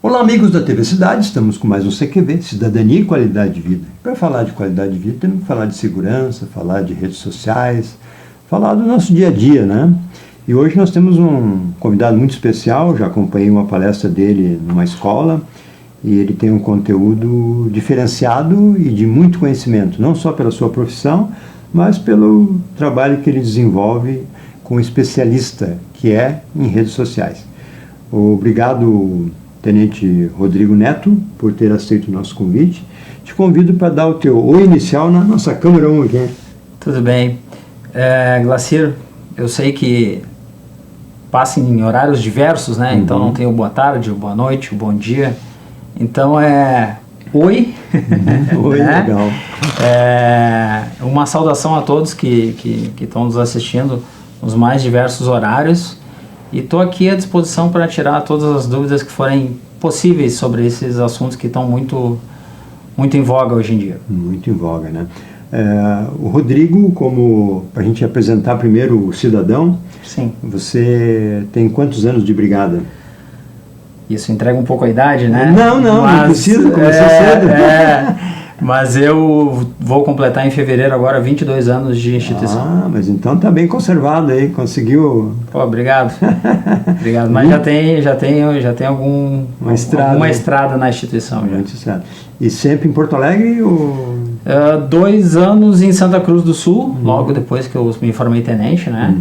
Olá, amigos da TV Cidade, estamos com mais um CQV, Cidadania e Qualidade de Vida. Para falar de qualidade de vida, temos que falar de segurança, falar de redes sociais, falar do nosso dia a dia, né? E hoje nós temos um convidado muito especial, já acompanhei uma palestra dele numa escola, e ele tem um conteúdo diferenciado e de muito conhecimento, não só pela sua profissão, mas pelo trabalho que ele desenvolve com um especialista, que é em redes sociais. Obrigado, Tenente Rodrigo Neto, por ter aceito o nosso convite. Te convido para dar o teu oi inicial na nossa câmera 1 aqui. Tudo bem. Glacir, eu sei que passa em horários diversos, né? Então não tem o boa tarde, o boa noite, o bom dia. Então oi. Oi, né? Legal. Uma saudação a todos que estão nos assistindo nos mais diversos horários. E estou aqui à disposição para tirar todas as dúvidas que forem possíveis sobre esses assuntos que estão muito em voga hoje em dia. Muito em voga, né? O Rodrigo, como para a gente apresentar primeiro o cidadão, sim. Você tem quantos anos de brigada? Isso entrega um pouco a idade, né? Não precisa, começou cedo. Mas eu vou completar em fevereiro agora 22 anos de instituição. Mas então tá bem conservado aí, conseguiu... Pô, obrigado. Obrigado, mas já tem alguma estrada na instituição. Muito certo. E sempre em Porto Alegre? Ou... 2 anos em Santa Cruz do Sul, logo depois que eu me formei tenente, né?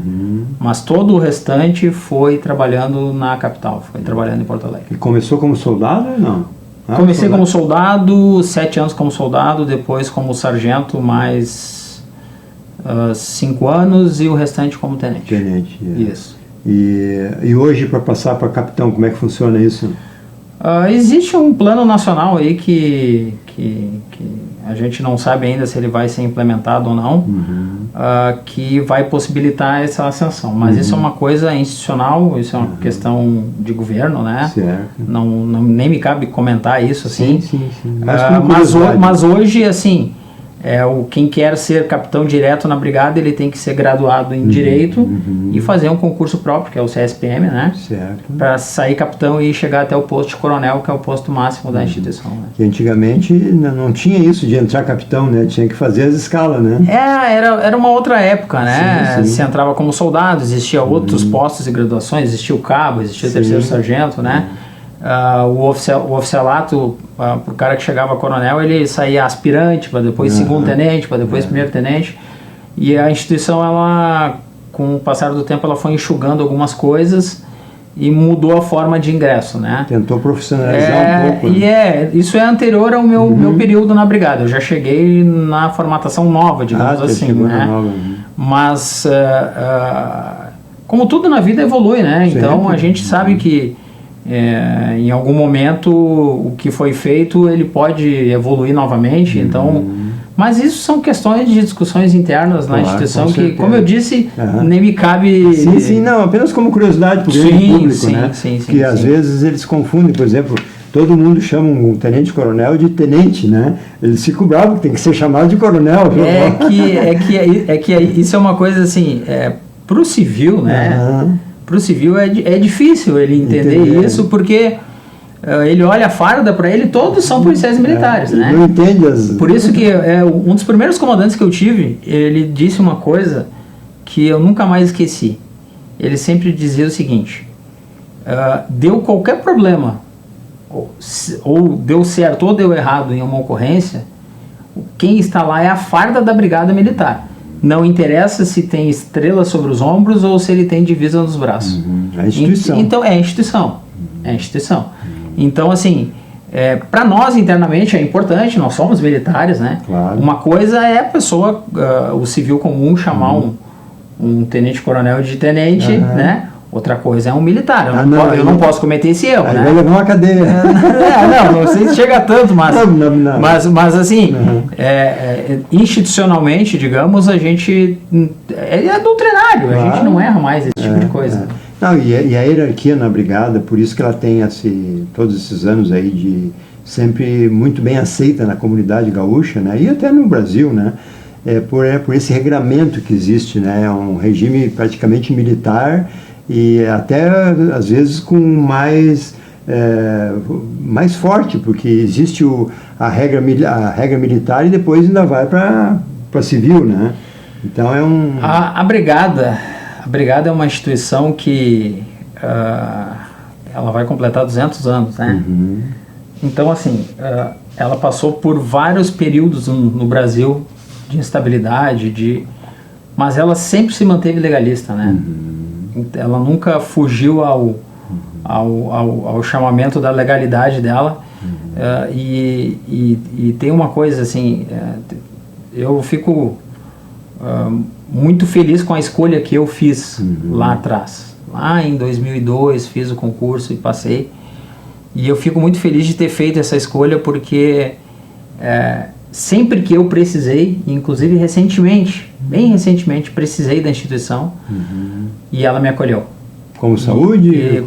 Mas todo o restante foi trabalhando na capital, foi trabalhando em Porto Alegre. E começou como soldado ou não? Comecei como soldado, 7 anos como soldado, depois como sargento, mais 5 anos e o restante como tenente. Tenente, Isso. E hoje, para passar para capitão, como é que funciona isso? Existe um plano nacional aí que a gente não sabe ainda se ele vai ser implementado ou não, que vai possibilitar essa ascensão. Mas isso é uma coisa institucional, isso é uma questão de governo, né? Certo. Nem me cabe comentar isso assim. Sim. Mas hoje, assim, quem quer ser capitão direto na brigada, ele tem que ser graduado em Direito e fazer um concurso próprio, que é o CSPM, né? Certo. Para sair capitão e chegar até o posto de coronel, que é o posto máximo da instituição. Né? Que antigamente não tinha isso de entrar capitão, né? Tinha que fazer as escalas, né? Era uma outra época, né? Sim. Você entrava como soldado, existia outros postos de graduações, existia o cabo, existia o terceiro sargento, né? O oficialato, pro cara que chegava a coronel, ele saía aspirante, para depois segundo tenente, para depois primeiro tenente. E a instituição, ela, com o passar do tempo, ela foi enxugando algumas coisas e mudou a forma de ingresso, né? Tentou profissionalizar um pouco. Isso é anterior ao meu período na brigada. Eu já cheguei na formatação nova, digamos assim, né? Mas como tudo na vida evolui, né? Então a gente sabe que em algum momento o que foi feito ele pode evoluir novamente, então, mas isso são questões de discussões internas na instituição que, como eu disse, nem me cabe... Sim, não, apenas como curiosidade para o grande público, né? Que às vezes eles confundem, por exemplo, todo mundo chama um tenente-coronel de tenente, né? Eles ficam bravos que tem que ser chamado de coronel. Isso é uma coisa assim, para o civil, né? Para o civil é difícil ele entender isso, porque ele olha a farda, para ele todos são policiais militares, né? Não entende Por isso que um dos primeiros comandantes que eu tive, ele disse uma coisa que eu nunca mais esqueci. Ele sempre dizia o seguinte: deu qualquer problema, ou deu certo ou deu errado em uma ocorrência, quem está lá é a farda da brigada militar. Não interessa se tem estrela sobre os ombros ou se ele tem divisa nos braços. É a instituição. Então, é a instituição. É a instituição. Então, assim, para nós internamente é importante, nós somos militares, né? Claro. Uma coisa é a pessoa, o civil comum, chamar um tenente-coronel de tenente, né? Outra coisa é um militar. Eu não posso cometer esse erro, né? Vai levar uma cadeia. Não sei se chega tanto, mas assim, institucionalmente, digamos, a gente é doutrinário, a gente não erra mais esse tipo de coisa. Não, e a hierarquia na brigada, por isso que ela tem todos esses anos aí de sempre muito bem aceita na comunidade gaúcha, né? E até no Brasil, né? Por esse regramento que existe, né? É um regime praticamente militar, e até às vezes com mais mais forte, porque existe a regra militar e depois ainda vai para civil, né? Então é um... A Brigada é uma instituição que ela vai completar 200 anos, né? Uhum. Então, assim, ela passou por vários períodos no Brasil de instabilidade, mas ela sempre se manteve legalista, né? Uhum. Ela nunca fugiu ao chamamento da legalidade dela. Uhum. E tem uma coisa, assim, eu fico muito feliz com a escolha que eu fiz lá atrás. Lá em 2002 fiz o concurso e passei. E eu fico muito feliz de ter feito essa escolha, porque sempre que eu precisei, inclusive bem recentemente, precisei da instituição e ela me acolheu. Com saúde?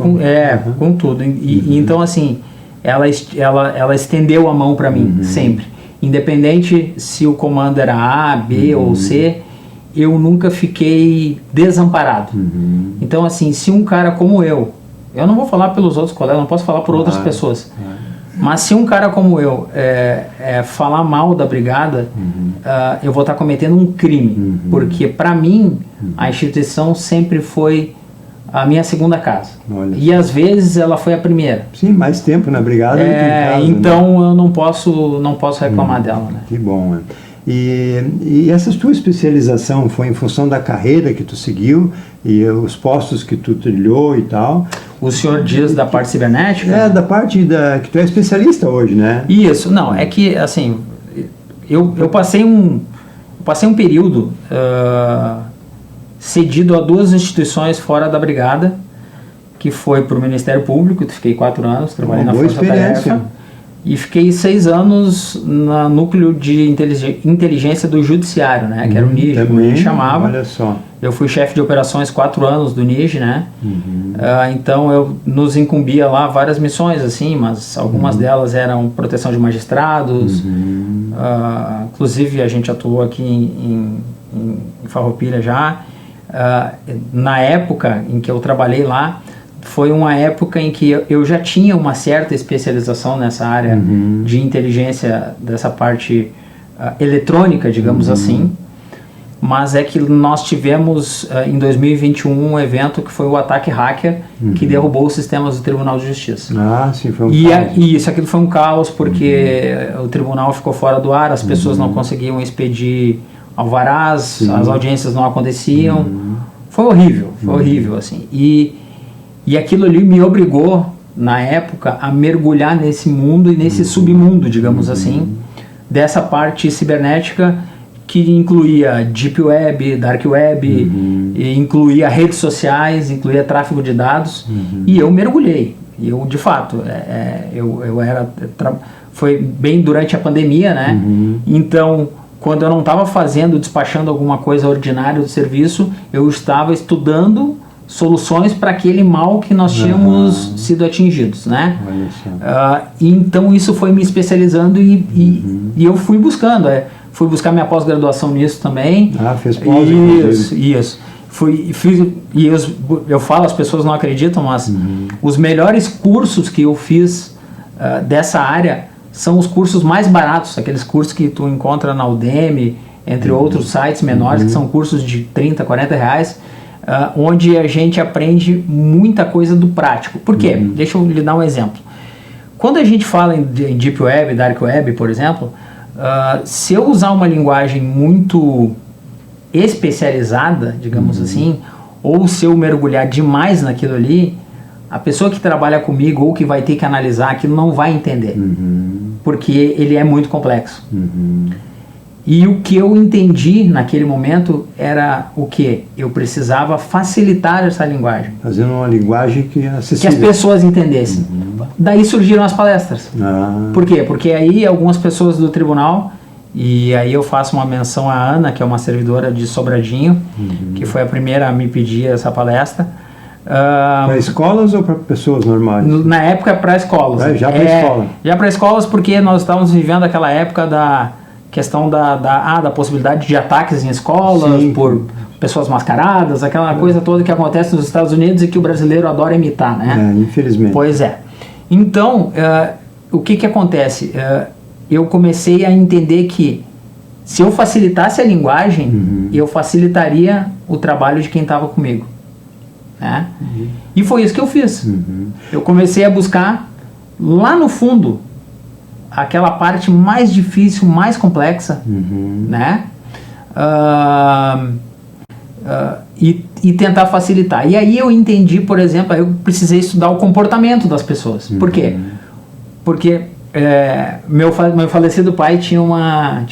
Com tudo. Então, assim, ela estendeu a mão para mim, sempre. Independente se o comando era A, B ou C, eu nunca fiquei desamparado. Então, assim, se um cara como eu não vou falar pelos outros colegas, não posso falar por outras pessoas, mas se um cara como eu falar mal da Brigada, eu vou estar cometendo um crime, porque para mim a instituição sempre foi a minha segunda casa. Olha. E às vezes ela foi a primeira. Sim, mais tempo na Brigada do que em casa, então, né? Eu não posso reclamar dela, né? Que bom, né? E essa tua especialização foi em função da carreira que tu seguiu e os postos que tu trilhou e tal? O senhor diz da parte cibernética? Da parte que tu é especialista hoje, né? Isso, não, é que assim, eu passei um período cedido a 2 instituições fora da Brigada, que foi para o Ministério Público, fiquei 4 anos, trabalhei na Força Tarefa, e fiquei 6 anos no núcleo de inteligência do Judiciário, né, que era o NIJ, como a gente chamava. Olha só. Eu fui chefe de operações 4 anos do NIJ, né? Então eu nos incumbia lá várias missões, assim, mas algumas delas eram proteção de magistrados, inclusive a gente atuou aqui em Farroupilha já. Na época em que eu trabalhei lá, foi uma época em que eu já tinha uma certa especialização nessa área de inteligência, dessa parte eletrônica, digamos assim, mas é que nós tivemos em 2021 um evento que foi o ataque hacker que derrubou os sistemas do Tribunal de Justiça. Sim, foi um caos. E aquilo foi um caos, porque o tribunal ficou fora do ar, as pessoas não conseguiam expedir alvarás, as audiências não aconteciam. Foi horrível, assim. E aquilo ali me obrigou, na época, a mergulhar nesse mundo e nesse submundo, digamos assim, dessa parte cibernética que incluía Deep Web, Dark Web, incluía redes sociais, incluía tráfego de dados, e eu mergulhei. Eu, de fato, foi bem durante a pandemia, né? Então, quando eu não estava despachando alguma coisa ordinária do serviço, eu estava estudando soluções para aquele mal que nós tínhamos sido atingidos, né? Então isso foi me especializando e eu fui buscando, fui buscar minha pós-graduação nisso também. Fez pós? Isso. Eu falo, as pessoas não acreditam, mas os melhores cursos que eu fiz dessa área são os cursos mais baratos, aqueles cursos que tu encontra na Udemy, entre outros sites menores, que são cursos de 30, 40 reais, onde a gente aprende muita coisa do prático. Por quê? Deixa eu lhe dar um exemplo. Quando a gente fala em Deep Web, Dark Web, por exemplo, se eu usar uma linguagem muito especializada, digamos assim, ou se eu mergulhar demais naquilo ali, a pessoa que trabalha comigo ou que vai ter que analisar aquilo não vai entender, porque ele é muito complexo. E o que eu entendi naquele momento era o que? Eu precisava facilitar essa linguagem. Fazendo uma linguagem que é acessível. Que as pessoas entendessem. Daí surgiram as palestras. Por quê? Porque aí algumas pessoas do tribunal, e aí eu faço uma menção à Ana, que é uma servidora de Sobradinho, que foi a primeira a me pedir essa palestra. Para escolas ou para pessoas normais? Na época para escolas. Já para escola. Já para escolas, porque nós estávamos vivendo aquela época da questão da possibilidade de ataques em escolas, por pessoas mascaradas, aquela coisa toda que acontece nos Estados Unidos e que o brasileiro adora imitar, né? Infelizmente. Pois é. Então, o que acontece? Eu comecei a entender que se eu facilitasse a linguagem, eu facilitaria o trabalho de quem estava comigo. Né? E foi isso que eu fiz. Eu comecei a buscar lá no fundo aquela parte mais difícil, mais complexa, né? E tentar facilitar. E aí eu entendi, por exemplo, eu precisei estudar o comportamento das pessoas. Por quê? Porque meu falecido pai tinha um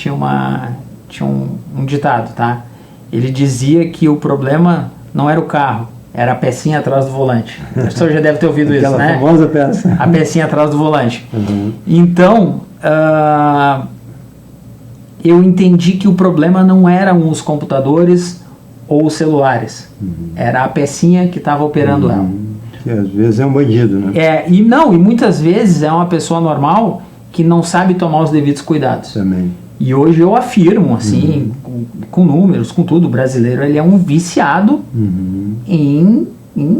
ditado, tá? Ele dizia que o problema não era o carro, era a pecinha atrás do volante. A pessoa já deve ter ouvido isso, né? Aquela famosa peça. A pecinha atrás do volante. Então, eu entendi que o problema não eram os computadores ou os celulares. Era a pecinha que estava operando ela. Que às vezes é um bandido, né? E muitas vezes é uma pessoa normal que não sabe tomar os devidos cuidados. Também. E hoje eu afirmo, assim, com números, com tudo, o brasileiro ele é um viciado em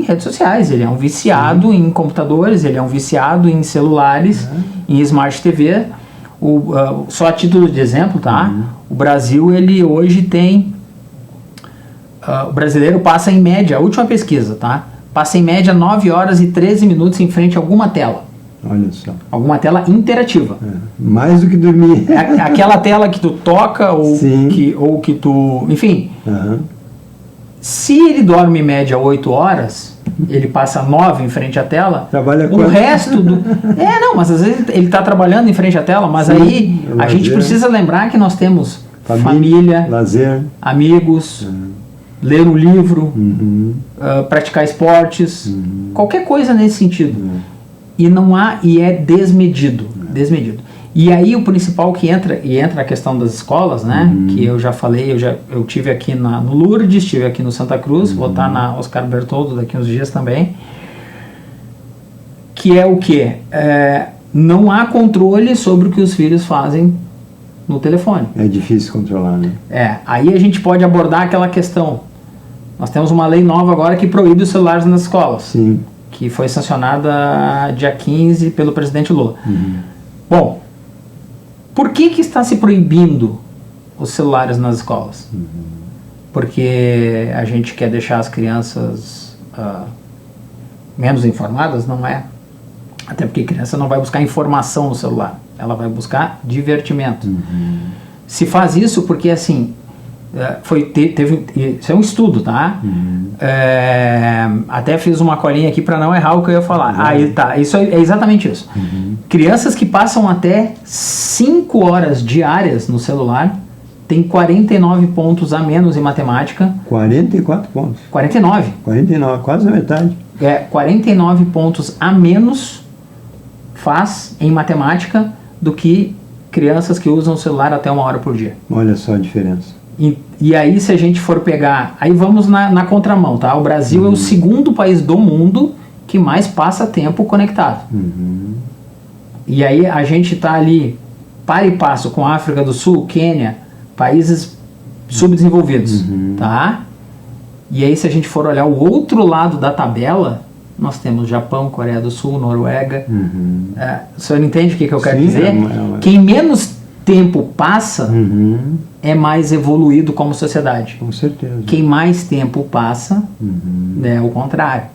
redes sociais, ele é um viciado em computadores, ele é um viciado em celulares, em Smart TV. Só a título de exemplo, tá? O Brasil, ele hoje tem... o brasileiro passa em média, a última pesquisa, tá? Passa em média 9 horas e 13 minutos em frente a alguma tela. Olha só. Alguma tela interativa. Mais do que dormir. Aquela tela que tu toca ou que tu... Enfim. Se ele dorme em média 8 horas, ele passa 9 em frente à tela, trabalha o resto do... mas às vezes ele está trabalhando em frente à tela, mas aí a gente precisa lembrar que nós temos família, lazer, amigos, ler um livro, praticar esportes, qualquer coisa nesse sentido. E é desmedido. E aí o principal que entra a questão das escolas, né? Que eu já falei, eu tive aqui no Lourdes, estive aqui no Santa Cruz, vou estar na Oscar Bertoldo daqui uns dias também. Que é o quê? Não há controle sobre o que os filhos fazem no telefone. É difícil controlar, né? Aí a gente pode abordar aquela questão. Nós temos uma lei nova agora que proíbe os celulares nas escolas. Sim. Que foi sancionada dia 15 pelo presidente Lula. Bom, por que está se proibindo os celulares nas escolas? Porque a gente quer deixar as crianças menos informadas? Não é. Até porque a criança não vai buscar informação no celular, ela vai buscar divertimento. Se faz isso porque, assim, isso é um estudo, tá? Até fiz uma colinha aqui para não errar o que eu ia falar. Isso é exatamente isso. Crianças que passam até 5 horas diárias no celular têm 49 pontos a menos em matemática. 44 pontos. 49, quase a metade. 49 pontos a menos faz em matemática do que crianças que usam o celular até 1 hora por dia. Olha só a diferença. E aí, se a gente for pegar... Aí vamos na contramão, tá? O Brasil é o segundo país do mundo que mais passa tempo conectado. E aí a gente está ali, par e passo com a África do Sul, Quênia, países subdesenvolvidos, tá? E aí, se a gente for olhar o outro lado da tabela, nós temos Japão, Coreia do Sul, Noruega. O senhor entende o que eu quero dizer? Quem menos tempo passa é mais evoluído como sociedade. Com certeza. Quem mais tempo passa é o contrário.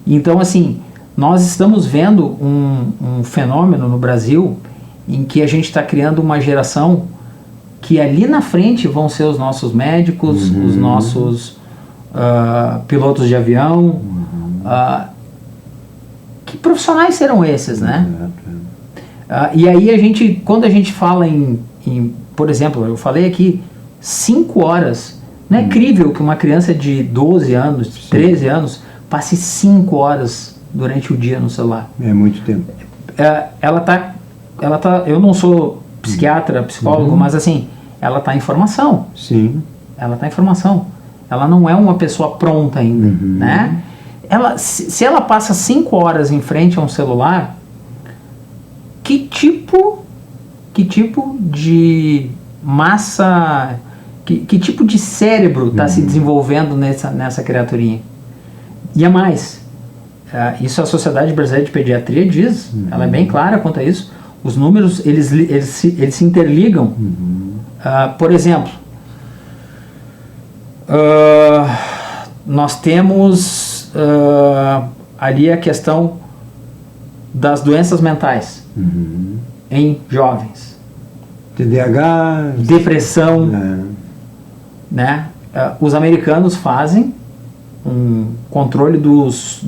Então, assim, nós estamos vendo um fenômeno no Brasil em que a gente está criando uma geração que ali na frente vão ser os nossos médicos, os nossos pilotos de avião. Que profissionais serão esses, né? E aí quando a gente fala em, por exemplo, eu falei aqui 5 horas, não é crível que uma criança de 12 anos, 13 anos, passe 5 horas durante o dia no celular. É muito tempo. Ela tá, eu não sou psiquiatra, psicólogo, mas assim, ela está em formação. Sim. Ela está em formação. Ela não é uma pessoa pronta ainda, né? Se ela passa 5 horas em frente a um celular, que tipo de massa, que tipo de cérebro está se desenvolvendo nessa criaturinha? E a mais, isso a Sociedade Brasileira de Pediatria diz, ela é bem clara quanto a isso. Os números, eles se interligam. Por exemplo, nós temos ali a questão das doenças mentais em jovens. TDAH, depressão, né? Os americanos fazem um controle dos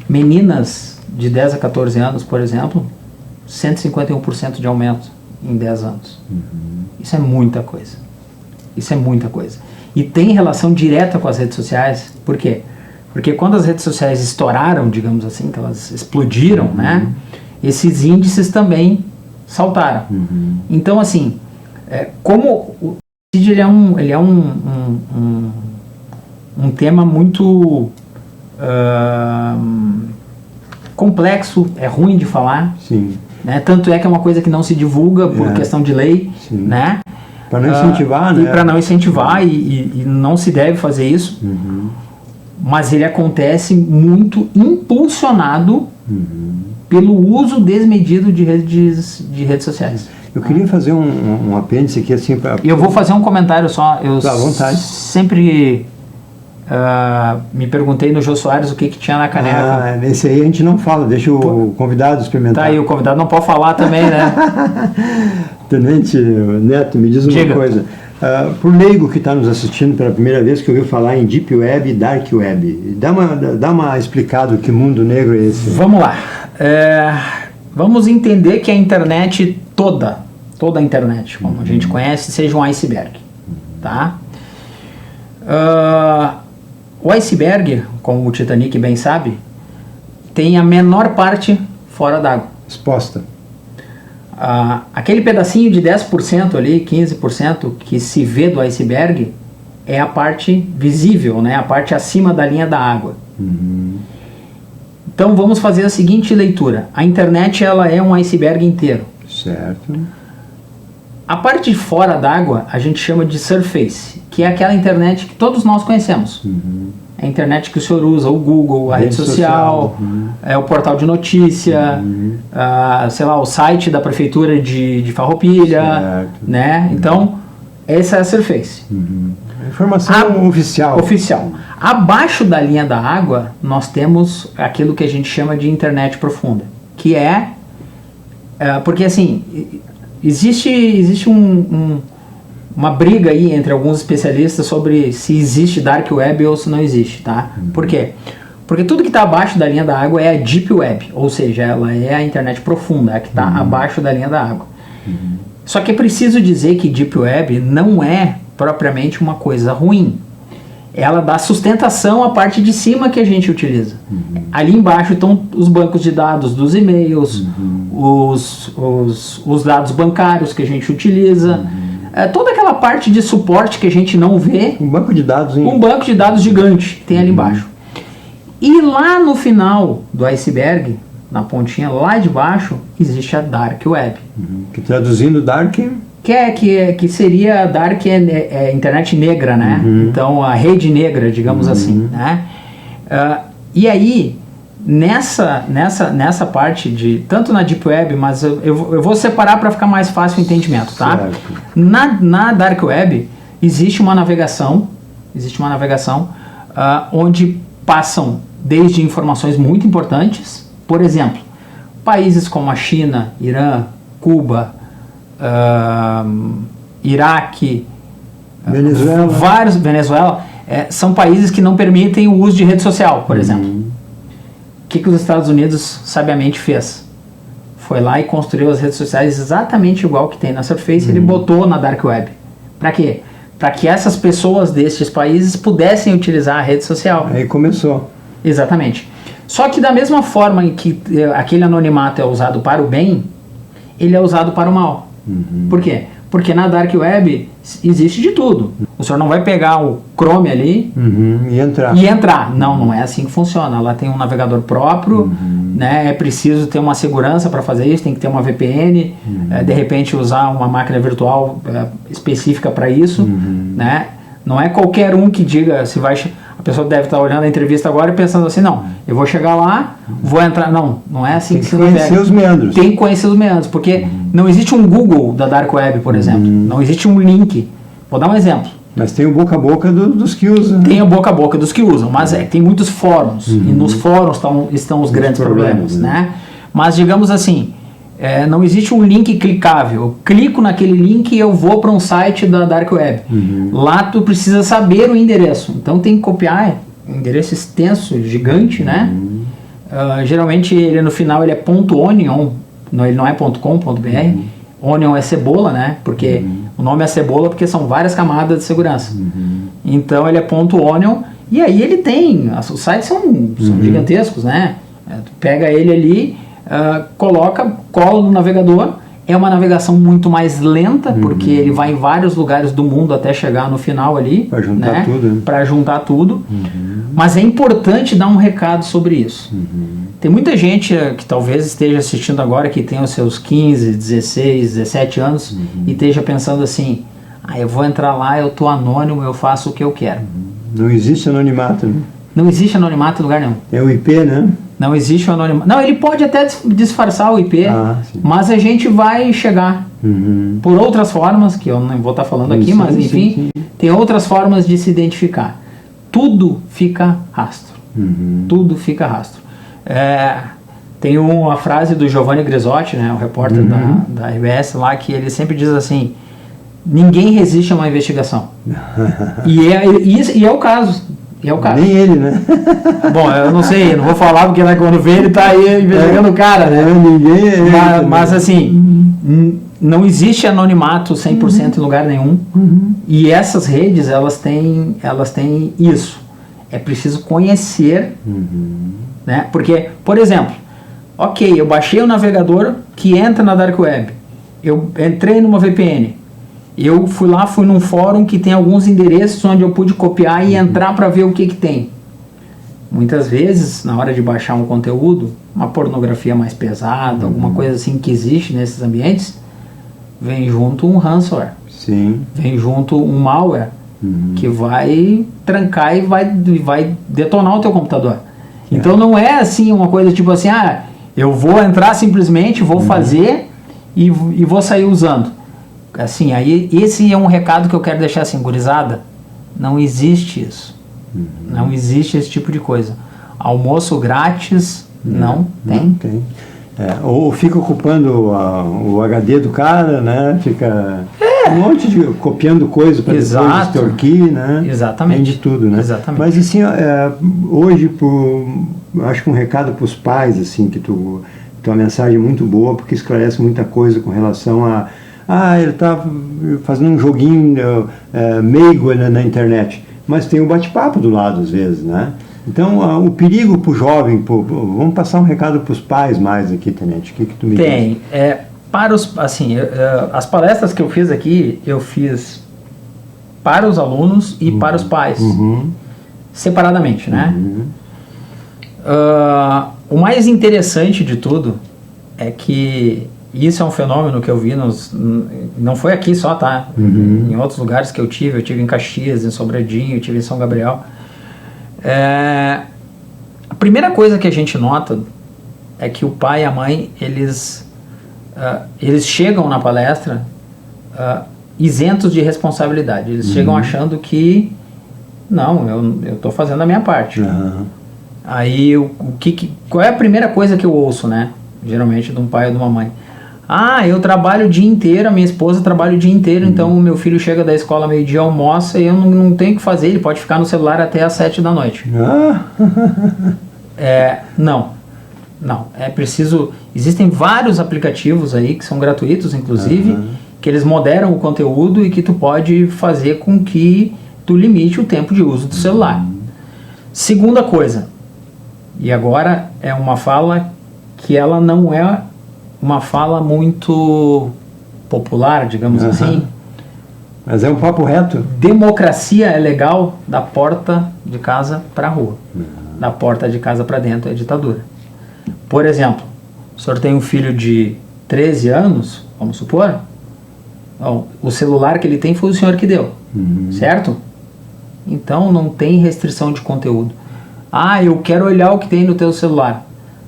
meninas de 10 a 14 anos, por exemplo, 151% de aumento em 10 anos. Isso é muita coisa. Isso é muita coisa. E tem relação direta com as redes sociais. Por quê? Porque quando as redes sociais estouraram, digamos assim, que elas explodiram, né? Esses índices também saltaram. Então, assim, como o suicídio ele é um tema muito complexo, é ruim de falar. Sim. Né? Tanto é que é uma coisa que não se divulga por questão de lei. Sim. Né? Para não incentivar, né? E para não incentivar, e não se deve fazer isso. Mas ele acontece muito impulsionado pelo uso desmedido de redes sociais. Eu queria fazer um apêndice aqui assim para... Eu vou fazer um comentário só. Eu à vontade. Sempre me perguntei no Jô Soares o que tinha na caneca. Nesse aí a gente não fala, deixa o convidado experimentar. Tá aí, o convidado não pode falar também, né? Tenente Neto, me diz uma coisa. Por leigo que está nos assistindo pela primeira vez, que ouviu falar em Deep Web e Dark Web, dá uma explicada que mundo negro é esse? Vamos lá. Vamos entender que a internet toda a internet, como a gente conhece, seja um iceberg. Tá? O iceberg, como o Titanic bem sabe, tem a menor parte fora d'água. Exposta. Aquele pedacinho de 10% ali, 15% que se vê do iceberg é a parte visível, né? A parte acima da linha da água. Então vamos fazer a seguinte leitura. A internet ela é um iceberg inteiro. Certo. A parte de fora d'água a gente chama de surface, que é aquela internet que todos nós conhecemos. É a internet que o senhor usa, o Google, a rede social, é o portal de notícia, sei lá, o site da prefeitura de Farroupilha, né? Então, essa é a surface. Informação oficial. Oficial. Abaixo da linha da água, nós temos aquilo que a gente chama de internet profunda, que porque assim, existe uma briga aí entre alguns especialistas sobre se existe Dark Web ou se não existe, tá? Por quê? Porque tudo que está abaixo da linha da água é a Deep Web, ou seja, ela é a internet profunda, a que está abaixo da linha da água. Só que é preciso dizer que Deep Web não é propriamente uma coisa ruim. Ela dá sustentação à parte de cima que a gente utiliza. Ali embaixo estão os bancos de dados dos e-mails, os dados bancários que a gente utiliza, toda aquela parte de suporte que a gente não vê. Um banco de dados, hein? Um banco de dados gigante que tem ali embaixo. E lá no final do iceberg, na pontinha lá de baixo, existe a Dark Web. Que traduzindo Dark... Que seria Dark internet negra, né? Então a rede negra, digamos assim, né? E aí nessa parte de tanto na Deep Web, mas eu vou separar para ficar mais fácil o entendimento, tá? Na Dark Web existe uma navegação onde passam desde informações muito importantes, por exemplo, países como a China, Irã, Cuba, Iraque, Venezuela, são países que não permitem o uso de rede social, por exemplo. O que os Estados Unidos sabiamente fez? Foi lá e construiu as redes sociais exatamente igual que tem na Surface, ele botou na Dark Web. Para quê? Para que essas pessoas destes países pudessem utilizar a rede social. Aí começou. Exatamente. Só que da mesma forma em que aquele anonimato é usado para o bem, ele é usado para o mal. Por quê? Porque na Dark Web existe de tudo. O senhor não vai pegar o Chrome ali e entrar. Não é assim que funciona. Ela tem um navegador próprio, né? É preciso ter uma segurança para fazer isso, tem que ter uma VPN, de repente usar uma máquina virtual específica para isso, né? Não é qualquer um que diga se vai... A pessoa deve estar olhando a entrevista agora e pensando assim, não, eu vou chegar lá, vou entrar. Não é assim que se navega. Tem que conhecer os meandros. Tem que conhecer os meandros, porque não existe um Google da Dark Web, por exemplo. Não existe um link. Vou dar um exemplo. Mas tem o boca a boca dos que usam. Tem o boca a boca dos que usam, mas tem muitos fóruns. E nos fóruns estão os grandes problemas, né? Mas digamos assim, não existe um link clicável. Eu clico naquele link e eu vou para um site da Dark Web. Lá tu precisa saber o endereço. Então tem que copiar um endereço extenso, gigante, né? Geralmente ele no final ele é .onion, ele não é .com.br. Onion é cebola, né? Porque o nome é cebola porque são várias camadas de segurança. Então ele é .onion e aí ele tem, os sites são gigantescos, né? Tu pega ele ali, cola no navegador. É uma navegação muito mais lenta, porque ele vai em vários lugares do mundo até chegar no final ali. Para juntar, né? Tudo. Para juntar tudo. Mas é importante dar um recado sobre isso. Tem muita gente que talvez esteja assistindo agora que tem os seus 15, 16, 17 anos e esteja pensando assim, eu vou entrar lá, eu tô anônimo, eu faço o que eu quero. Não existe anonimato, né? Não existe anonimato em lugar nenhum. É o IP, né? Não existe o anonimato. Não, ele pode até disfarçar o IP, mas a gente vai chegar por outras formas, que eu não vou estar falando aqui, mas enfim, tem outras formas de se identificar. Tudo fica rastro. Tudo fica rastro. Tem uma frase do Giovanni Grisotti, né, o repórter da RBS lá, que ele sempre diz assim, ninguém resiste a uma investigação. e é o caso. Nem ele, né? Bom, eu não sei, não vou falar porque quando vê ele tá aí investigando o cara, né? Ninguém mas assim, não existe anonimato 100% em lugar nenhum. E essas redes, elas têm isso. É preciso conhecer, né? Porque, por exemplo, eu baixei o navegador que entra na Dark Web. Eu entrei numa VPN. Eu fui num fórum que tem alguns endereços onde eu pude copiar e entrar para ver o que tem. Muitas vezes, na hora de baixar um conteúdo, uma pornografia mais pesada, alguma coisa assim que existe nesses ambientes, vem junto um ransomware. Sim. Vem junto um malware que vai trancar e vai detonar o teu computador. Então não é assim uma coisa tipo assim, eu vou entrar simplesmente, vou fazer e vou sair usando. Assim, aí esse é um recado que eu quero deixar assim, gurizada, não existe isso. Não existe esse tipo de coisa. Almoço grátis não tem. Ou fica ocupando o HD do cara, né? Fica um monte de copiando coisa para depois extorquir, né? Exatamente. Tem de tudo, né? Exatamente. Mas assim, hoje, acho que um recado para os pais, assim, que tua mensagem é muito boa, porque esclarece muita coisa com relação a ele está fazendo um joguinho meigo na internet, mas tem um bate-papo do lado às vezes, né? Então o perigo para o jovem, vamos passar um recado para os pais mais aqui, Tenente, o que tu me diz? Tem, para os, assim, as palestras que eu fiz aqui, eu fiz para os alunos e para os pais, separadamente, né? O mais interessante de tudo é que isso é um fenômeno que eu vi não foi aqui só, tá? Em outros lugares que eu tive em Caxias, em Sobradinho, eu tive em São Gabriel. A primeira coisa que a gente nota é que o pai e a mãe, eles chegam na palestra isentos de responsabilidade. Eles chegam achando que não, eu estou fazendo a minha parte. Aí qual é a primeira coisa que eu ouço, né? Geralmente de um pai ou de uma mãe. Eu trabalho o dia inteiro, a minha esposa trabalha o dia inteiro, então o meu filho chega da escola meio-dia, almoça e eu não tenho o que fazer, ele pode ficar no celular até às 7 da noite. Não, é preciso, existem vários aplicativos aí que são gratuitos, inclusive, que eles moderam o conteúdo e que tu pode fazer com que tu limite o tempo de uso do celular. Segunda coisa, e agora é uma fala que ela não é uma fala muito popular, digamos assim. Mas é um papo reto. Democracia é legal da porta de casa para a rua. Da porta de casa para dentro é ditadura. Por exemplo, o senhor tem um filho de 13 anos, vamos supor, o celular que ele tem foi o senhor que deu, certo? Então não tem restrição de conteúdo. Ah, eu quero olhar o que tem no teu celular.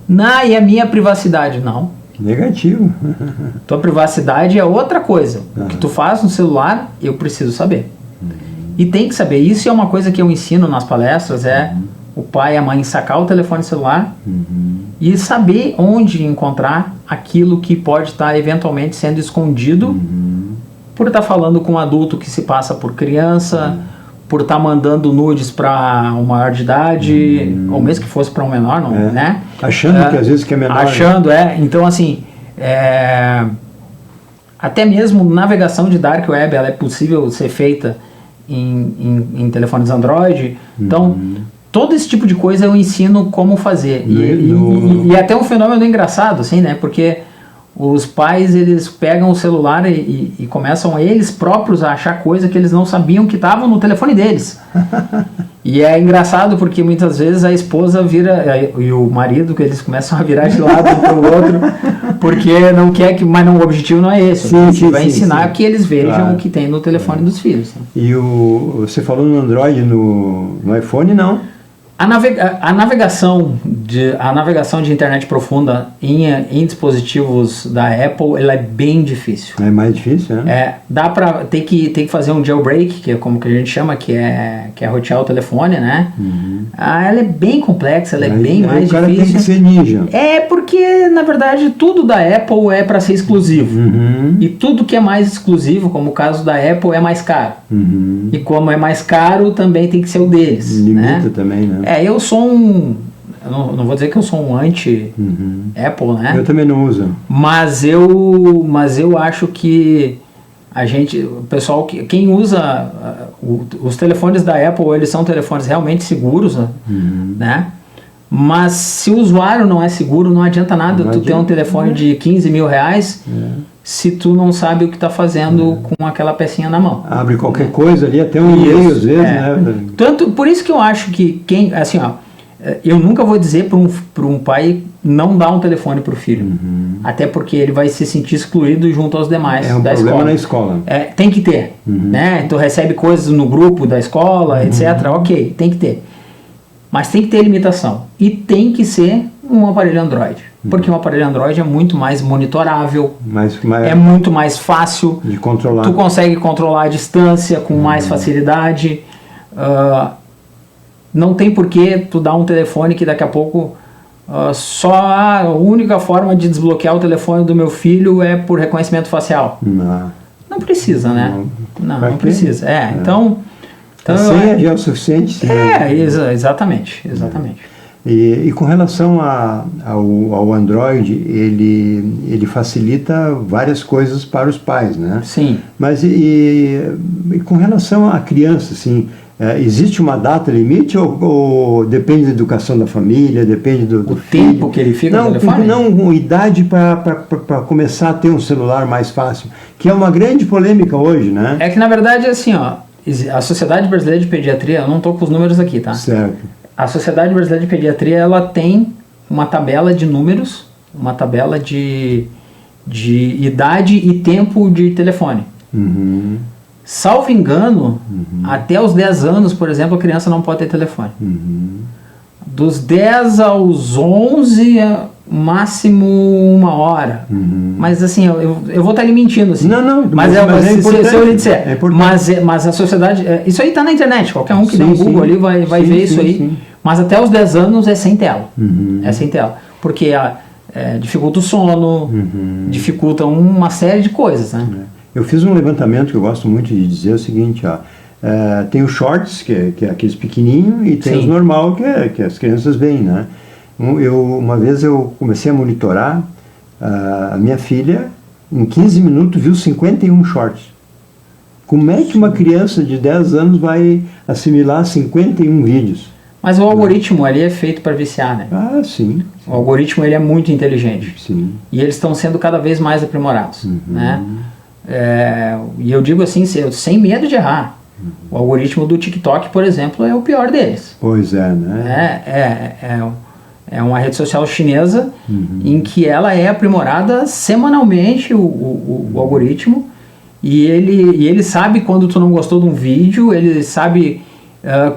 Não, e a minha privacidade? Não. Negativo. Tua privacidade é outra coisa. O que tu faz no celular, eu preciso saber. E tem que saber. Isso é uma coisa que eu ensino nas palestras, o pai e a mãe sacar o telefone celular e saber onde encontrar aquilo que pode estar eventualmente sendo escondido por estar falando com um adulto que se passa por criança, por estar mandando nudes para um maior de idade, ou mesmo que fosse para um menor, não, né? Achando que às vezes que é menor. Achando, Então, assim, até mesmo navegação de Dark Web, ela é possível ser feita em telefones Android. Então, todo esse tipo de coisa eu ensino como fazer. E até um fenômeno engraçado, assim, né? Porque os pais, eles pegam o celular e começam eles próprios a achar coisa que eles não sabiam que estavam no telefone deles. E é engraçado porque muitas vezes a esposa vira, e o marido, que eles começam a virar de lado um para o outro, porque não quer que, mas não, o objetivo não é esse. Vai ensinar que eles vejam o que tem no telefone dos filhos. E você falou no Android, no iPhone, não? A navegação de internet profunda em dispositivos da Apple, ela é bem difícil. É mais difícil, né? Dá para ter que fazer um jailbreak, que é como que a gente chama, que é rotear o telefone, né? Ela é bem complexa, ela é bem mais difícil. O cara tem que ser ninja. Porque, na verdade, tudo da Apple é para ser exclusivo. E tudo que é mais exclusivo, como o caso da Apple, é mais caro. E como é mais caro, também tem que ser o deles. Limita também, né? Eu sou eu não vou dizer que eu sou um anti-Apple, né? Eu também não uso. Mas eu acho que o pessoal, quem usa os telefones da Apple, eles são telefones realmente seguros, né? Mas se o usuário não é seguro, não adianta nada tu ter um telefone de 15 mil reais se tu não sabe o que está fazendo com aquela pecinha na mão. Abre qualquer coisa ali, até um e-mail às vezes, né? Por isso que eu acho que eu nunca vou dizer para um pai não dar um telefone para o filho. Até porque ele vai se sentir excluído junto aos demais da escola. Problema na escola. Tem que ter, né? Tu recebe coisas no grupo da escola, etc. Ok, tem que ter. Mas tem que ter limitação. E tem que ser um aparelho Android. Porque um aparelho Android é muito mais monitorável, é muito mais fácil de controlar. Tu consegue controlar a distância com mais facilidade. Não tem por que tu dar um telefone que daqui a pouco só a única forma de desbloquear o telefone do meu filho é por reconhecimento facial. Não precisa, né? Não precisa. Então a senha já é o suficiente. Exatamente. E com relação ao Android, ele facilita várias coisas para os pais, né? Sim. Mas e com relação à criança, assim, existe uma data limite ou depende da educação da família, depende do filho? Tempo que ele fica no telefone? Não, idade para começar a ter um celular mais fácil, que é uma grande polêmica hoje, né? É que na verdade, assim, a Sociedade Brasileira de Pediatria, eu não estou com os números aqui, tá? Certo. A Sociedade Brasileira de Pediatria, ela tem uma tabela de números, uma tabela de idade e tempo de telefone. Salvo engano, até os 10 anos, por exemplo, a criança não pode ter telefone. Dos 10 aos 11, máximo 1 hora. Mas assim, eu vou estar lhe mentindo. Assim. Mas se eu lhe disser. Mas a sociedade... isso aí está na internet. Qualquer um que der um Google ali vai ver isso aí. Sim. Mas até os 10 anos é sem tela. É sem tela. Porque dificulta o sono, dificulta uma série de coisas, né? Eu fiz um levantamento que eu gosto muito de dizer o seguinte, tem os shorts, que é aqueles pequenininhos, e tem os normal, que as crianças veem, né? Uma vez eu comecei a monitorar, a minha filha, em 15 minutos, viu 51 shorts. Como é que uma criança de 10 anos vai assimilar 51 vídeos? Mas o algoritmo ali é feito para viciar, né? Sim. O algoritmo ele é muito inteligente. Sim. E eles estão sendo cada vez mais aprimorados, né? E eu digo assim, sem medo de errar. O algoritmo do TikTok, por exemplo, é o pior deles. Pois é, né? É uma rede social chinesa em que ela é aprimorada semanalmente, o algoritmo, e ele sabe quando tu não gostou de um vídeo, ele sabe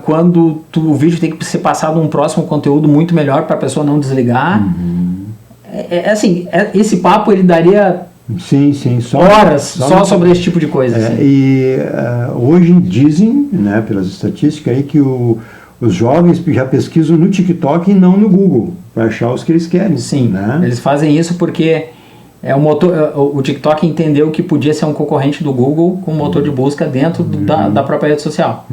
quando o vídeo tem que ser passado um próximo conteúdo muito melhor para a pessoa não desligar. Assim, esse papo ele daria horas só sobre esse tipo de coisa. Assim. E hoje dizem, né, pelas estatísticas aí, que os jovens já pesquisam no TikTok e não no Google, para achar os que eles querem. Sim, né? Eles fazem isso porque o TikTok entendeu que podia ser um concorrente do Google com um motor de busca dentro da própria rede social.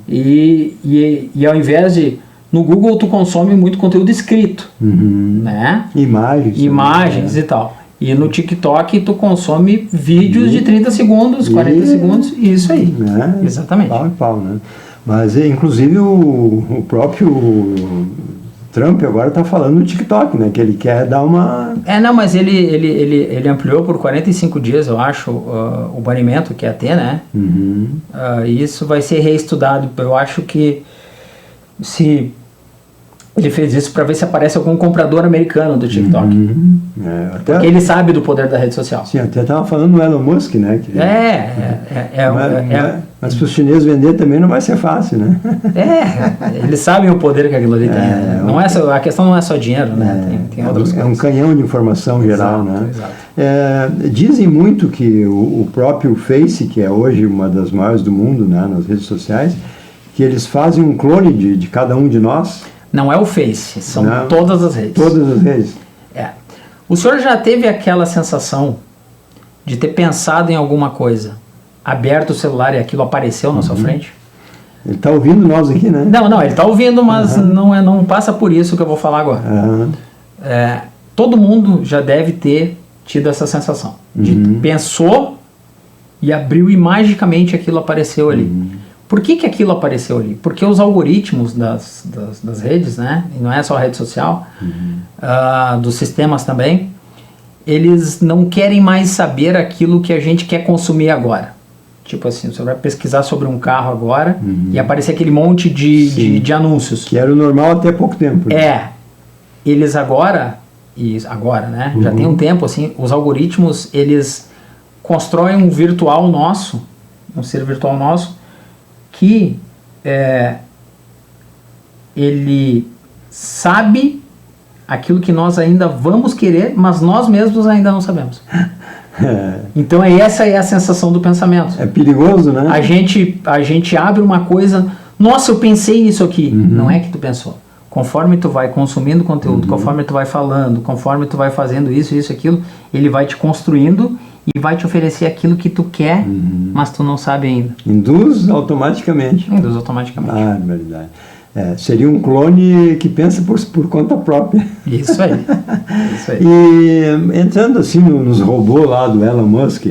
E ao invés de... No Google tu consome muito conteúdo escrito, né? Imagens e tal. E no TikTok tu consome vídeos de 30 segundos, 40 segundos, e isso aí. Né? Exatamente. Pau e pau, né? Mas, inclusive, o próprio Trump agora está falando no TikTok, né? Que ele quer dar uma... Mas ele ampliou por 45 dias, eu acho, o banimento que ia ter, né? E isso vai ser reestudado. Eu acho que se... Ele fez isso para ver se aparece algum comprador americano do TikTok. Porque ele sabe do poder da rede social. Sim, até estava falando do Elon Musk, né? Mas para os chineses vender também não vai ser fácil, né? Eles sabem o poder que aquilo ali tem. Não é só, a questão não é só dinheiro, né? Tem outras coisas. É um canhão de informação geral, exato, né? Exato. Dizem muito que o próprio Face, que é hoje uma das maiores do mundo, né, nas redes sociais, que eles fazem um clone de cada um de nós. Não é o Face, são todas as redes. Todas as redes. O senhor já teve aquela sensação de ter pensado em alguma coisa, aberto o celular e aquilo apareceu na sua frente? Ele está ouvindo nós aqui, né? Não, ele está ouvindo, mas não passa por isso que eu vou falar agora. Todo mundo já deve ter tido essa sensação de pensou e abriu e magicamente aquilo apareceu ali. Por que aquilo apareceu ali? Porque os algoritmos das redes, né, e não é só a rede social, dos sistemas também, eles não querem mais saber aquilo que a gente quer consumir agora. Tipo assim, você vai pesquisar sobre um carro agora e aparecer aquele monte de anúncios. Que era o normal até pouco tempo. Né? Eles agora, né, já tem um tempo, assim, os algoritmos, eles constroem um virtual nosso, um ser virtual nosso, que ele sabe aquilo que nós ainda vamos querer, mas nós mesmos ainda não sabemos. Então essa é a sensação do pensamento. É perigoso, né? A gente abre uma coisa, nossa, eu pensei nisso aqui. Não é que tu pensou. Conforme tu vai consumindo conteúdo, conforme tu vai falando, conforme tu vai fazendo isso, aquilo, ele vai te construindo e vai te oferecer aquilo que tu quer, mas tu não sabe ainda. Induz automaticamente. Ah, é verdade. Seria um clone que pensa por conta própria. Isso aí. E entrando assim nos robôs lá do Elon Musk,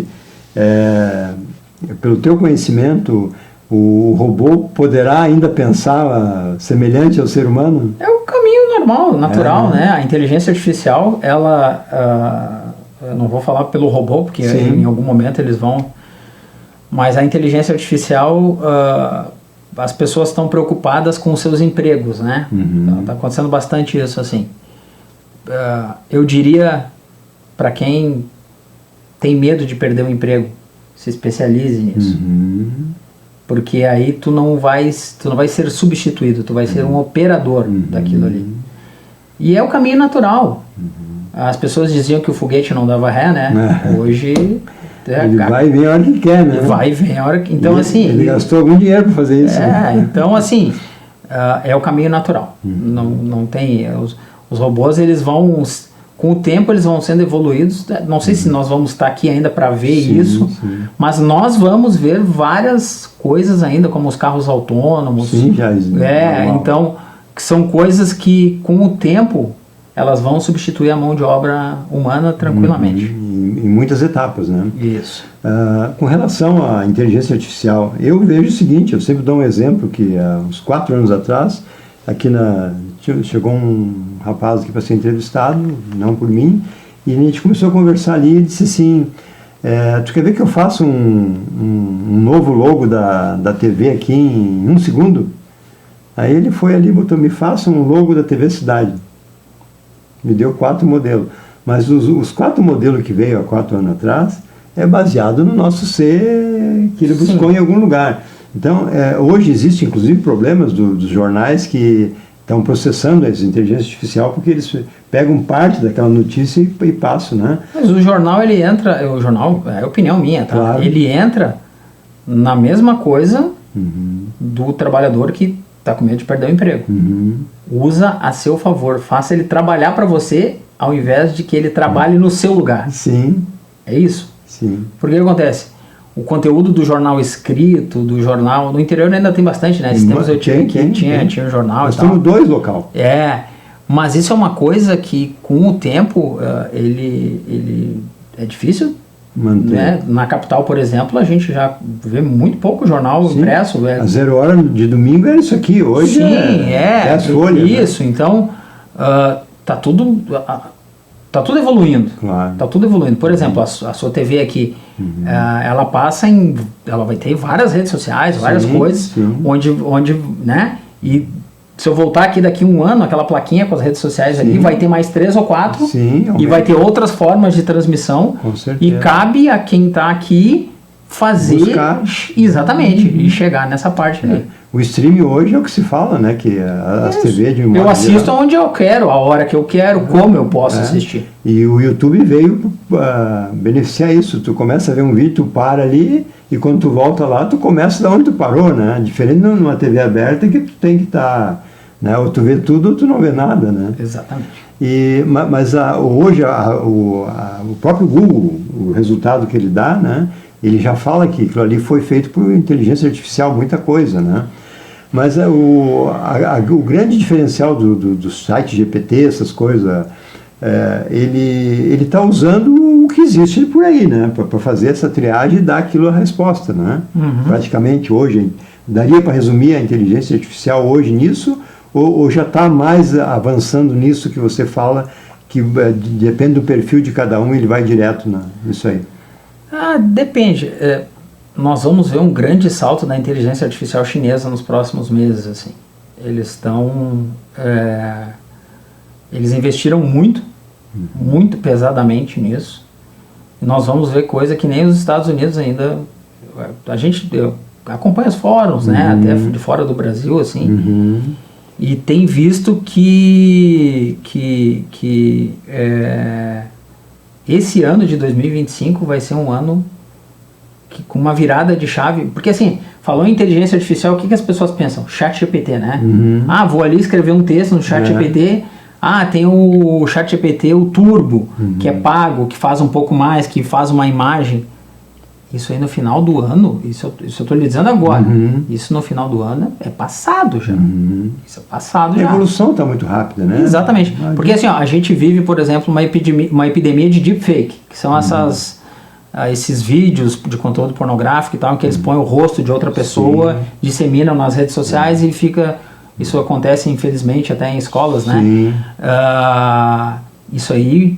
pelo teu conhecimento, o robô poderá ainda pensar semelhante ao ser humano? É o caminho normal, natural, né? A inteligência artificial, ela... eu não vou falar pelo robô, porque em algum momento eles vão... Mas a inteligência artificial, as pessoas estão preocupadas com os seus empregos, né? Está acontecendo bastante isso, assim. Eu diria, para quem tem medo de perder o emprego, se especialize nisso. Porque aí tu não vai ser substituído, tu vai ser um operador daquilo ali. E é o caminho natural. As pessoas diziam que o foguete não dava ré, né? Hoje... ele vai e vem a hora que quer, né? Vai e vem a hora que... Então, assim... Ele gastou algum dinheiro para fazer isso. Então, assim... é o caminho natural. Não tem... Os robôs, eles vão... Com o tempo, eles vão sendo evoluídos. Não sei se nós vamos estar aqui ainda para ver isso, mas nós vamos ver várias coisas ainda, como os carros autônomos. Então, que são coisas que, com o tempo... elas vão substituir a mão de obra humana tranquilamente. Em muitas etapas, né? Isso. Com relação à inteligência artificial, eu vejo o seguinte, eu sempre dou um exemplo que há uns 4 anos atrás, chegou um rapaz aqui para ser entrevistado, não por mim, e a gente começou a conversar ali e disse assim, tu quer ver que eu faça um novo logo da TV aqui em 1 segundo? Aí ele foi ali e botou, me faça um logo da TV Cidade. Me deu 4 modelos. Mas os 4 modelos que veio há 4 anos atrás é baseado no nosso ser que ele buscou em algum lugar. Então, hoje existem, inclusive, problemas dos jornais que estão processando essa inteligência artificial porque eles pegam parte daquela notícia e passam, né? Mas o jornal, ele entra... O jornal, é opinião minha, tá? Claro. Ele entra na mesma coisa do trabalhador que está com medo de perder o emprego. Usa a seu favor. Faça ele trabalhar para você ao invés de que ele trabalhe no seu lugar. Sim. É isso? Sim. Porque o que acontece? O conteúdo do jornal escrito, do jornal... No interior ainda tem bastante, né? Esses tempos eu tinha um jornal Nós e tal. temos 2 local. Mas isso é uma coisa que com o tempo ele é difícil manter. Né? Na capital, por exemplo, a gente já vê muito pouco jornal impresso. A 0 hora de domingo era isso aqui, hoje é as folhas. Isso, né? Então tá tudo evoluindo. Claro. Tá tudo evoluindo. Por exemplo, a sua TV aqui, ela vai ter várias redes sociais, várias coisas, onde, né? E se eu voltar aqui daqui um ano, aquela plaquinha com as redes sociais ali, vai ter mais 3 ou 4 e vai ter outras formas de transmissão. Com certeza. E cabe a quem está aqui fazer exatamente e chegar nessa parte ali. O streaming hoje é o que se fala, né? Que as TV de eu assisto onde eu quero, a hora que eu quero, como eu posso assistir. E o YouTube veio beneficiar isso. Tu começa a ver um vídeo, tu para ali e quando tu volta lá, tu começa da onde tu parou, né? Diferente numa TV aberta que tu tem que estar... né? Ou tu vê tudo ou tu não vê nada, né? Exatamente. Mas hoje o próprio Google, o resultado que ele dá, né? Ele já fala que aquilo ali foi feito por inteligência artificial, muita coisa, né? Mas o grande diferencial do site GPT, essas coisas, ele está usando o que existe por aí, né? Para fazer essa triagem e dar aquilo a resposta, né? Praticamente hoje, daria para resumir a inteligência artificial hoje nisso, ou já está mais avançando nisso que você fala, que depende do perfil de cada um, ele vai direto nisso aí? Depende. Nós vamos ver um grande salto da inteligência artificial chinesa nos próximos meses, assim. Eles investiram muito pesadamente nisso. E nós vamos ver coisa que nem os Estados Unidos ainda... A gente acompanha os fóruns, né? Até de fora do Brasil, assim. E tem visto que esse ano de 2025 vai ser um ano com uma virada de chave, porque assim, falou em inteligência artificial, o que as pessoas pensam? ChatGPT, né? Vou ali escrever um texto no ChatGPT, tem o ChatGPT, o Turbo, que é pago, que faz um pouco mais, que faz uma imagem. Isso aí no final do ano, isso eu estou lhe dizendo agora, isso no final do ano é passado já. Isso é passado já. A evolução está muito rápida, né? Exatamente. Porque assim, a gente vive, por exemplo, uma epidemia de deepfake, que são esses vídeos de conteúdo pornográfico e tal, em que eles põem o rosto de outra pessoa, disseminam nas redes sociais e fica... Isso acontece, infelizmente, até em escolas, né? Isso aí,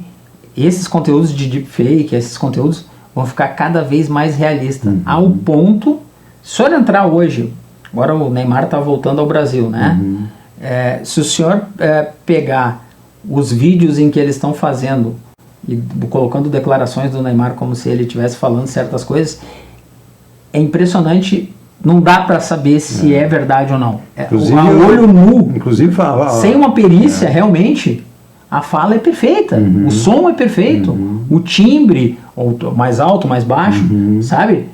esses conteúdos de deepfake, esses conteúdos vão ficar cada vez mais realistas, ao ponto, se o senhor entrar hoje, agora o Neymar está voltando ao Brasil, né? Se o senhor pegar os vídeos em que eles estão fazendo e colocando declarações do Neymar como se ele estivesse falando certas coisas, é impressionante, não dá para saber se é verdade ou não. A olho nu, inclusive, sem uma perícia, realmente... A fala é perfeita, o som é perfeito, o timbre, ou mais alto, mais baixo, sabe?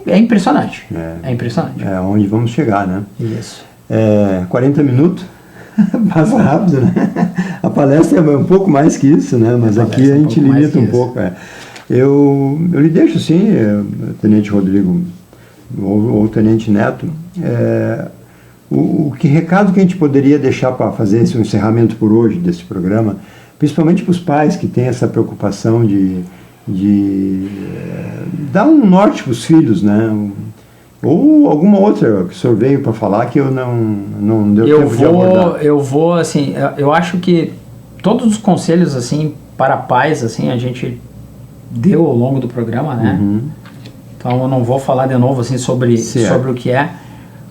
É impressionante. É impressionante. É onde vamos chegar, né? Isso. 40 minutos, passa rápido, né? A palestra é um pouco mais que isso, né? Mas aqui a gente limita um pouco. Eu lhe deixo assim, Tenente Rodrigo, ou Tenente Neto, que recado que a gente poderia deixar para fazer esse encerramento por hoje desse programa, principalmente para os pais que têm essa preocupação de dar um norte para os filhos, né? Ou alguma outra que o senhor veio para falar que eu não deu tempo de abordar. Eu vou, assim, eu acho que todos os conselhos, assim, para pais, assim, a gente deu ao longo do programa, né? Então eu não vou falar de novo, assim, sobre o que é.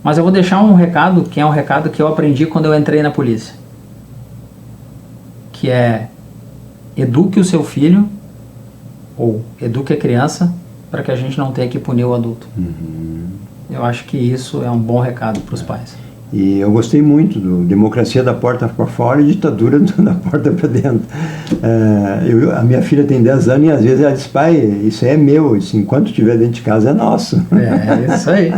Mas eu vou deixar um recado, que é um recado que eu aprendi quando eu entrei na polícia. Que é: eduque o seu filho, ou eduque a criança, para que a gente não tenha que punir o adulto. Eu acho que isso é um bom recado para os pais. E eu gostei muito do democracia da porta para fora e ditadura da porta para dentro. A minha filha tem 10 anos e às vezes ela diz, pai, isso aí é meu, isso, enquanto estiver dentro de casa é nosso. É isso aí.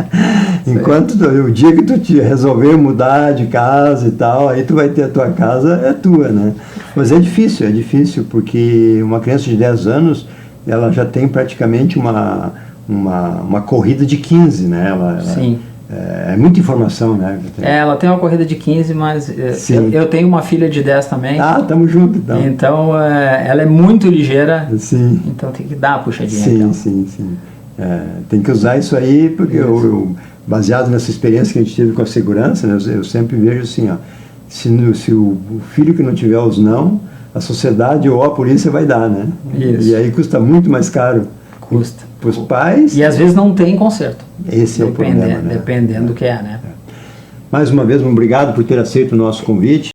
Enquanto o dia que tu te resolver mudar de casa e tal, aí tu vai ter a tua casa, é tua, né? Mas é difícil, porque uma criança de 10 anos, ela já tem praticamente uma corrida de 15, né? Sim. É muita informação, né? Ela tem uma corrida de 15, mas eu tenho uma filha de 10 também. Ah, tamo junto, então. Então, ela é muito ligeira. Sim. Então tem que dar a puxadinha. Sim, então. sim. Tem que usar isso aí, porque eu, baseado nessa experiência que a gente teve com a segurança, né, eu sempre vejo assim, ó, se o filho que não tiver os não, a sociedade ou a polícia vai dar, né? Isso. E aí custa muito mais caro. Custa. Para os pais. E às vezes não tem conserto. Esse é o problema, né? Dependendo do que é, né? Mais uma vez, obrigado por ter aceito o nosso convite.